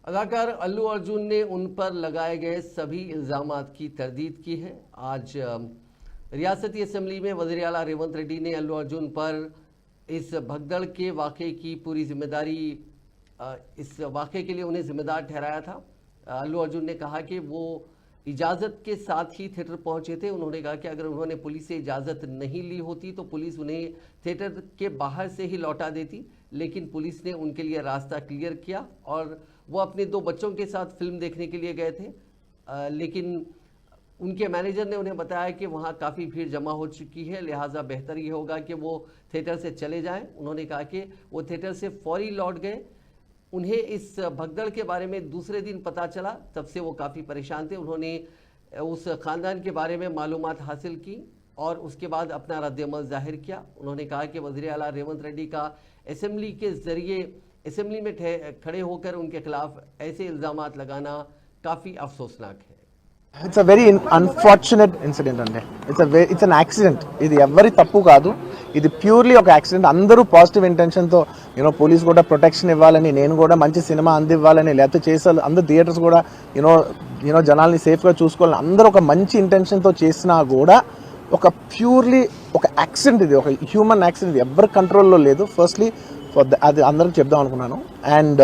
अदाकार अल्लू अर्जुन ने उन पर लगाए गए सभी इल्जामात की तरदीद की है। आज रियासती असेंबली में वज़ीर आला रेवंत रेड्डी ने अल्लू अर्जुन पर इस भगदड़ के वाक़े की पूरी जिम्मेदारी इस वाक़े के लिए उन्हें जिम्मेदार ठहराया था। अल्लू अर्जुन ने कहा कि वो इजाज़त के साथ ही थिएटर पहुंचे थे। उन्होंने कहा कि अगर उन्होंने पुलिस से इजाज़त नहीं ली होती तो पुलिस उन्हें थिएटर के बाहर से ही लौटा देती, लेकिन पुलिस ने उनके लिए रास्ता क्लियर किया और वो अपने 2 बच्चों के साथ फिल्म देखने के लिए गए थे। लेकिन उनके मैनेजर ने उन्हें बताया कि वहाँ काफ़ी भीड़ जमा हो चुकी है, लिहाजा बेहतर ये होगा कि वो थिएटर से चले जाएं। उन्होंने कहा कि वो थिएटर से फौरी लौट गए। उन्हें इस भगदड़ के बारे में दूसरे दिन पता चला, तब से वो काफ़ी परेशान थे। उन्होंने उस ख़ानदान के बारे में मालूमात हासिल की और उसके बाद अपना रद्द-ए-अमल जाहिर किया। उन्होंने कहा कि वज़ीर आला रेवंत रेड्डी का असेंबली के ज़रिए असेंबली में खड़े होकर उनके खिलाफ ऐसे इल्ज़ामात लगाना काफ़ी अफसोसनाक है। It's a very unfortunate incident అండి. It's an accident. ఇది ఎవరి తప్పు కాదు. ఇది ప్యూర్లీ ఒక యాక్సిడెంట్. అందరూ పాజిటివ్ ఇంటెన్షన్తో పోలీస్ కూడా ప్రొటెక్షన్ ఇవ్వాలని, నేను కూడా మంచి సినిమా అందివ్వాలని, లేకపోతే చేసాలి అందరు థియేటర్స్ కూడా జనాల్ని సేఫ్గా చూసుకోవాలని అందరూ ఒక మంచి ఇంటెన్షన్తో చేసినా కూడా ఒక ప్యూర్లీ ఒక యాక్సిడెంట్, ఇది ఒక హ్యూమన్ యాక్సిడెంట్, ఎవరి కంట్రోల్లో లేదు. ఫస్ట్లీ అది అందరికి చెప్దాం అనుకున్నాను. And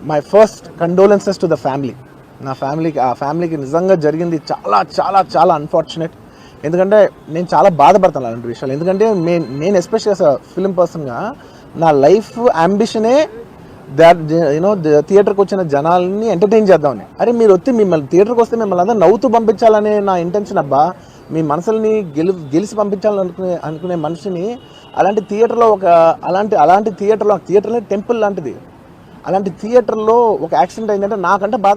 my first condolences to the family. నా ఫ్యామిలీకి నిజంగా జరిగింది చాలా చాలా చాలా అన్ఫార్చునేట్. ఎందుకంటే నేను చాలా బాధపడతాను అలాంటి విషయాలు. ఎందుకంటే నేను ఎస్పెషల్లీ ఫిల్మ్ పర్సన్గా నా లైఫ్ అంబిషనే థియేటర్కి వచ్చిన జనాల్ని ఎంటర్టైన్ చేద్దామని. అరే మీరు వచ్చి మిమ్మల్ని థియేటర్కి వస్తే మిమ్మల్ని అందరూ నవ్వుతూ పంపించాలనే నా ఇంటెన్షన్. అబ్బా, మీ మనసుల్ని గెలిచి పంపించాలనుకునే మనిషిని అలాంటి థియేటర్లో అలాంటి థియేటర్లో టెంపుల్ లాంటిది, అలాంటి థియేటర్లో ఒక యాక్సిడెంట్ అయిందంటే నాకంటే బాధ.